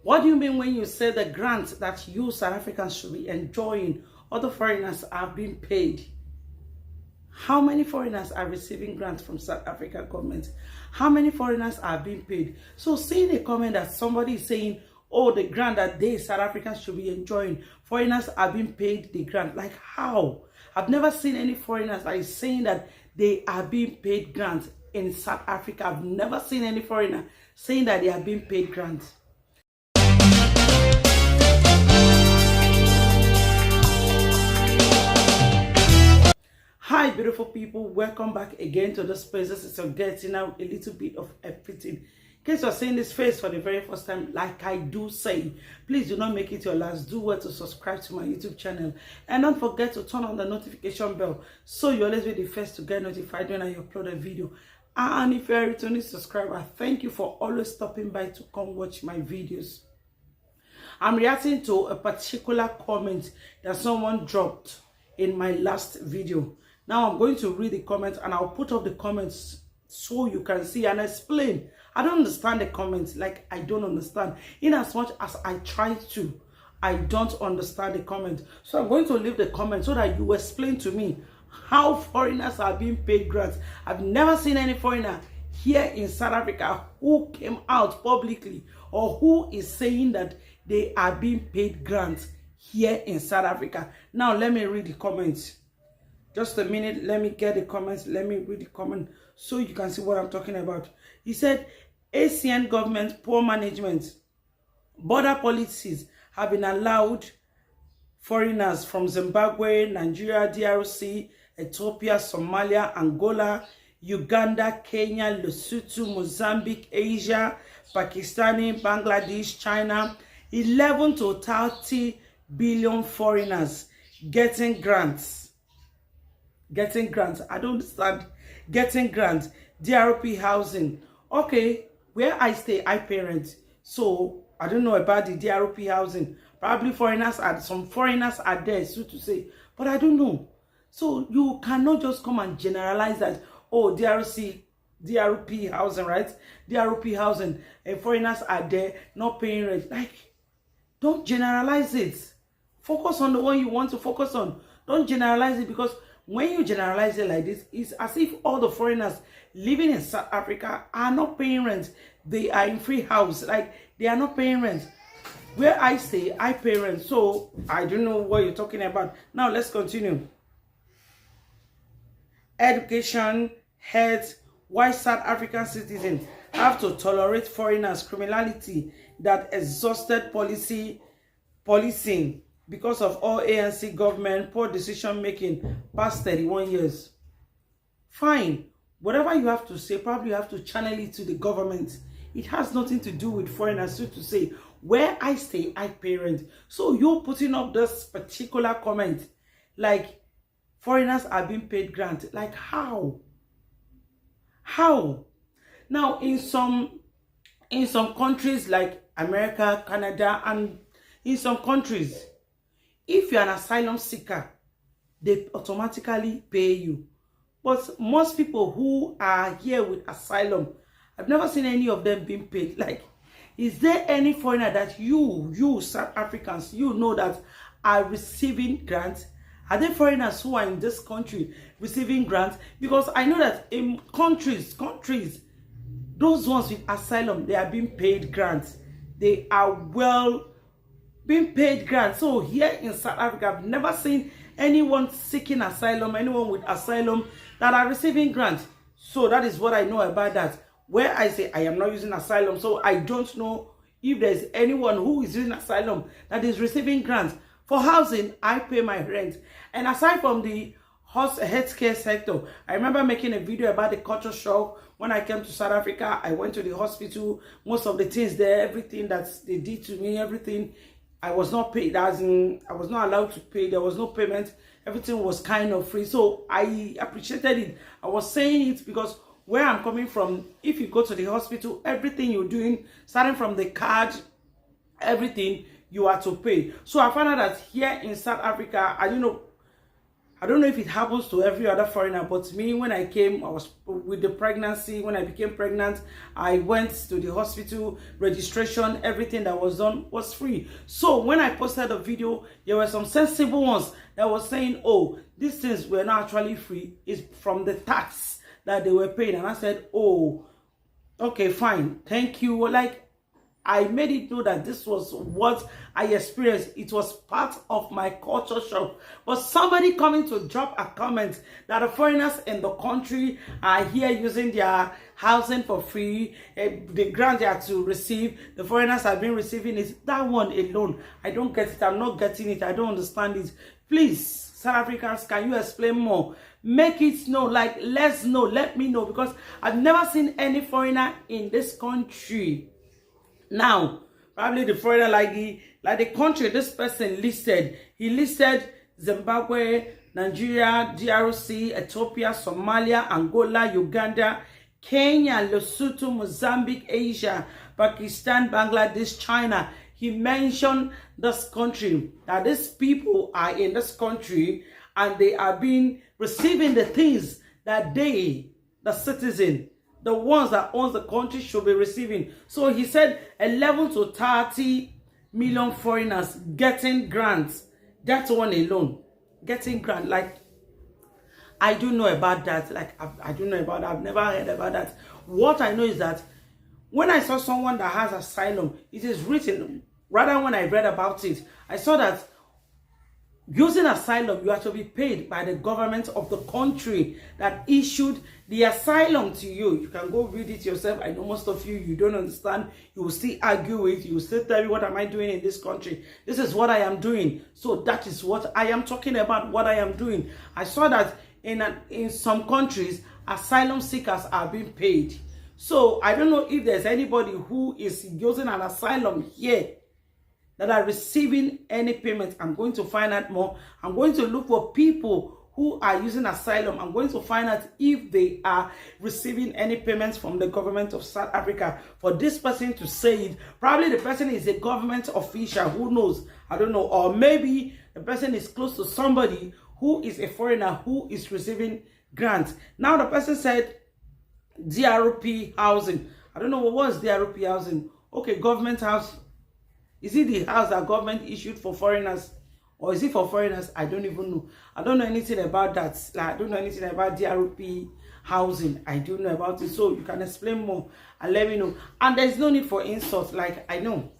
What do you mean when you say the grants that you South Africans should be enjoying, other foreigners are being paid? How many foreigners are receiving grants from South African government? How many foreigners are being paid? So seeing a comment that somebody is saying, oh, the grant that they South Africans should be enjoying, foreigners are being paid the grant. Like how? I've never seen any foreigners that is saying that they are being paid grants in South Africa. I've never seen any foreigner saying that they are being paid grants. Hi beautiful people, welcome back again to this space. This is your getting out a little bit of everything. In case you're seeing this face for the very first time, like I do say, please do not make it your last. Do well to subscribe to my YouTube channel and don't forget to turn on the notification bell so you always be the first to get notified when I upload a video. And if you're a returning subscriber, thank you for always stopping by to come watch my videos. I'm reacting to a particular comment that someone dropped in my last video. Now I'm going to read the comments and I'll put up the comments so you can see and explain. I don't understand the comments, like I don't understand. In as much as I try to, I don't understand the comment. So I'm going to leave the comment so that you explain to me how foreigners are being paid grants. I've never seen any foreigner here in South Africa who came out publicly or who is saying that they are being paid grants here in South Africa. Now let me read the comments. Just a minute, let me get the comments. Let me read the comment so you can see what I'm talking about. He said, ASEAN government poor management, border policies have been allowed foreigners from Zimbabwe, Nigeria, DRC, Ethiopia, Somalia, Angola, Uganda, Kenya, Lesotho, Mozambique, Asia, Pakistani, Bangladesh, China, 11 to 30 billion foreigners getting grants. Getting grants. I don't understand. Getting grants. DRP housing. Okay, where I stay, I parent. So I don't know about the DRP housing. Probably foreigners are some foreigners are there, so to say. But I don't know. So you cannot just come and generalize that, oh, DRP housing, right? DRP housing, and foreigners are there not paying rent. Like, don't generalize it. Focus on the one you want to focus on. Don't generalize it, because when you generalize it like this, it's as if all the foreigners living in South Africa are not paying rent. They are in free house. Like, they are not paying rent. Where I stay, I pay rent. So I don't know what you're talking about. Now let's continue. Education, health. Why South African citizens have to tolerate foreigners' criminality that exhausted policing because of all ANC government poor decision making past 31 years. Fine. Whatever you have to say, probably you have to channel it to the government. It has nothing to do with foreigners, so to say. Where I stay, I pay rent. So you're putting up this particular comment like foreigners are being paid grant. Like how? How? Now in some countries like America, Canada, and in some countries, if you're an asylum seeker, they automatically pay you. But most people who are here with asylum, I've never seen any of them being paid. Like, is there any foreigner that you South Africans, you know that are receiving grants? Are there foreigners who are in this country receiving grants? Because I know that in countries, those ones with asylum, they are being paid grants. They are well being paid grants. So here in South Africa, I've never seen anyone seeking asylum, anyone with asylum that are receiving grants. So that is what I know about that. Where I say I am not using asylum, so I don't know if there's anyone who is using asylum that is receiving grants. For housing, I pay my rent. And aside from the healthcare sector, I remember making a video about the culture shock. When I came to South Africa, I went to the hospital. Most of the things there, everything that they did to me, everything, I was not paid, as in I was not allowed to pay. There was no payment. Everything was kind of free. So I appreciated it. I was saying it because where I'm coming from, if you go to the hospital, everything you're doing, starting from the card, everything, you are to pay. So I found out that here in South Africa, I don't know, I don't know if it happens to every other foreigner, but me, when I came, I was with the pregnancy. When I became pregnant, I went to the hospital, registration, everything that was done was free. So when I posted a video, there were some sensible ones that was saying, oh, these things were not actually free. It's from the tax that they were paying. And I said, oh, okay, fine. Thank you. Like, I made it know that this was what I experienced. It was part of my culture shock. But somebody coming to drop a comment that the foreigners in the country are here using their housing for free, the grant they are to receive, the foreigners have been receiving it. That one alone, I don't get it. I'm not getting it. I don't understand it. Please, South Africans, can you explain more? Make it know, like, let's know, let me know, because I've never seen any foreigner in this country. Now, probably the foreigner like the country this person listed. He listed Zimbabwe, Nigeria, DRC, Ethiopia, Somalia, Angola, Uganda, Kenya, Lesotho, Mozambique, Asia, Pakistan, Bangladesh, China. He mentioned this country, that these people are in this country and they are receiving the things that they, the citizen, the ones that owns the country, should be receiving. So he said 11 to 30 million foreigners getting grants. That one alone, getting grant. Like, I do know about that. Like, I do know about that. I've never heard about that. What I know is that when I saw someone that has asylum, it is written, rather when I read about it, I saw that using asylum, you have to be paid by the government of the country that issued the asylum to you. You can go read it yourself. I know most of you don't understand. You will still argue with, you will still tell me, what am I doing in this country? This is what I am doing. So that is what I am talking about, what I am doing. I saw that in some countries, asylum seekers are being paid. So I don't know if there's anybody who is using an asylum here that are receiving any payment. I'm going to find out more. I'm going to look for people who are using asylum. I'm going to find out if they are receiving any payments from the government of South Africa. For this person to say it, probably the person is a government official, who knows, I don't know, or maybe the person is close to somebody who is a foreigner who is receiving grants. Now the person said DRP housing. I don't know what was DRP housing. Okay, government house. Is it the house that government issued for foreigners? Or is it for foreigners? I don't even know. I don't know anything about that. Like, I don't know anything about DRP housing. I don't know about it. So you can explain more and let me know. And there's no need for insult. Like, I know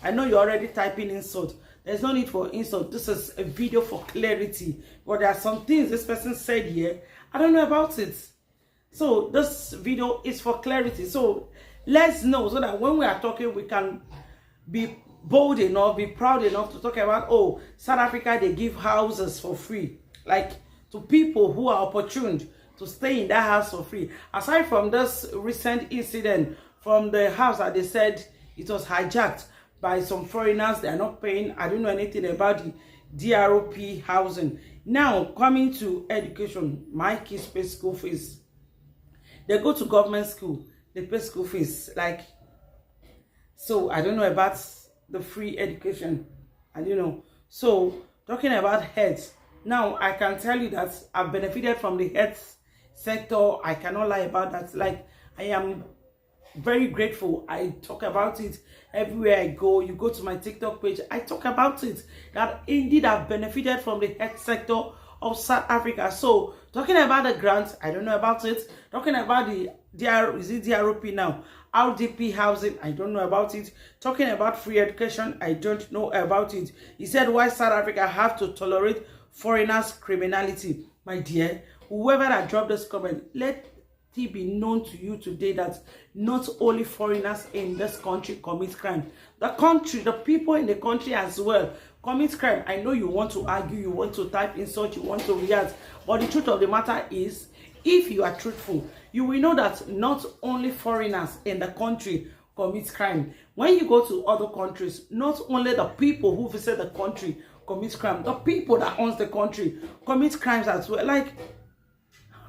you're already typing insult. There's no need for insult. This is a video for clarity. But there are some things this person said here, I don't know about it. So this video is for clarity. So let's know, so that when we are talking, we can be bold enough, be proud enough to talk about, oh, South Africa, they give houses for free, like to people who are opportuned to stay in that house for free. Aside from this recent incident from the house that they said it was hijacked by some foreigners, they are not paying. I don't know anything about the DRP housing. Now, coming to education, my kids pay school fees. They go to government school, they pay school fees. Like, so I don't know about the free education. And so talking about health, now I can tell you that I've benefited from the health sector. I cannot lie about that. Like, I am very grateful. I talk about it everywhere I go. You go to my TikTok page, I talk about it, that indeed I've benefited from the health sector of South Africa. So talking about the grants, I don't know about it. Talking about the DRP now, RDP housing, I don't know about it. Talking about free education, I don't know about it. He said, why South Africa have to tolerate foreigners' criminality? My dear, whoever that dropped this comment, let it be known to you today that not only foreigners in this country commit crime. The country, the people in the country as well commit crime. I know you want to argue, you want to type insult, you want to react, but the truth of the matter is, if you are truthful, you will know that not only foreigners in the country commit crime. When you go to other countries, not only the people who visit the country commit crime, the people that owns the country commit crimes as well. Like,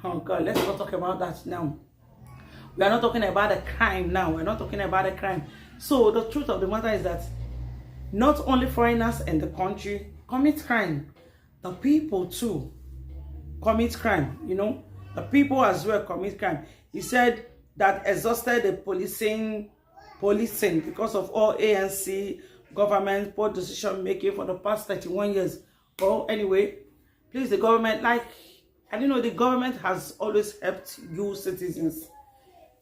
oh God, let's not talk about that now. We are not talking about a crime now. We're not talking about a crime. So the truth of the matter is that not only foreigners in the country commit crime, the people too commit crime, you know. The people as well commit crime. He said that exhausted the policing because of all ANC government poor decision making for the past 31 years. Well, anyway, please, the government, like, I don't know, the government has always helped you citizens.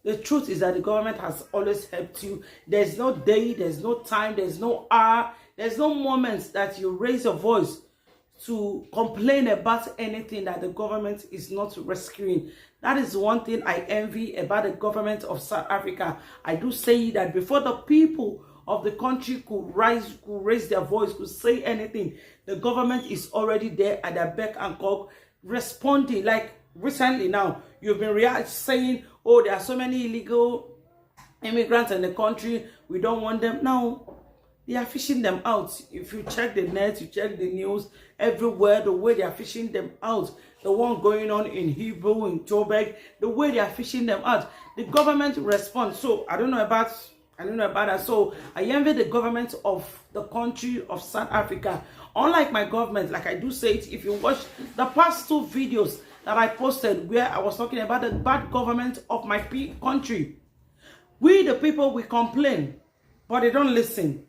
The truth is that the government has always helped you. There's no day, there's no time, there's no hour, there's no moment that you raise your voice to complain about anything that the government is not rescuing. That is one thing I envy about the government of South Africa. I do say that before the people of the country could raise their voice, could say anything, the government is already there at their beck and call, responding. Like recently now, you've been saying, oh, there are so many illegal immigrants in the country, we don't want them. Now, they are fishing them out. If you check the net, you check the news, everywhere, the way they are fishing them out, the one going on in Hebrew, in Joburg, the way they are fishing them out, the government responds. So I don't know about that. So I envy the government of the country of South Africa. Unlike my government, like I do say it, if you watch the past 2 videos that I posted where I was talking about the bad government of my country, we the people, we complain, but they don't listen.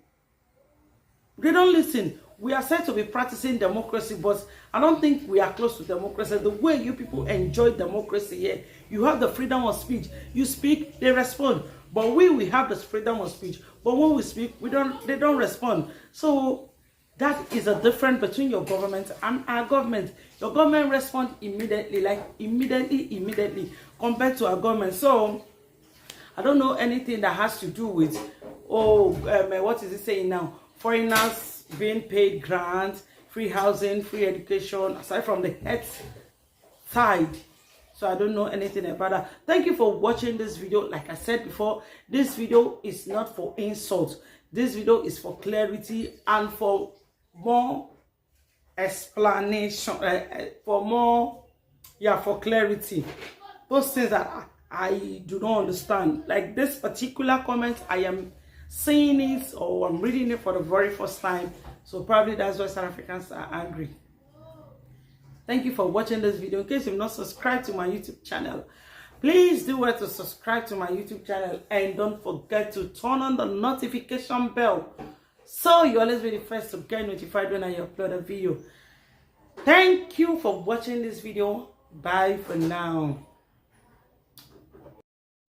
They don't listen. We are said to be practicing democracy, but I don't think we are close to democracy. The way you people enjoy democracy here, you have the freedom of speech. You speak, they respond. But we have the freedom of speech. But when we speak, they don't respond. So that is a difference between your government and our government. Your government responds immediately, like immediately, compared to our government. So I don't know anything that has to do with, what is it saying now? Foreigners being paid grants, free housing, free education, aside from the health side. So I don't know anything about that. Thank you for watching this video. Like I said before, this video is not for insult. This video is for clarity and for more explanation, for clarity. Those things that I do not understand. Like this particular comment, I am saying it or I'm reading it for the very first time. So probably that's why South Africans are angry. Thank you for watching this video. In case you've not subscribed to my YouTube channel, please do well to subscribe to my YouTube channel and don't forget to turn on the notification bell so you always be the first to get notified when I upload a video. Thank you for watching this video. Bye for now.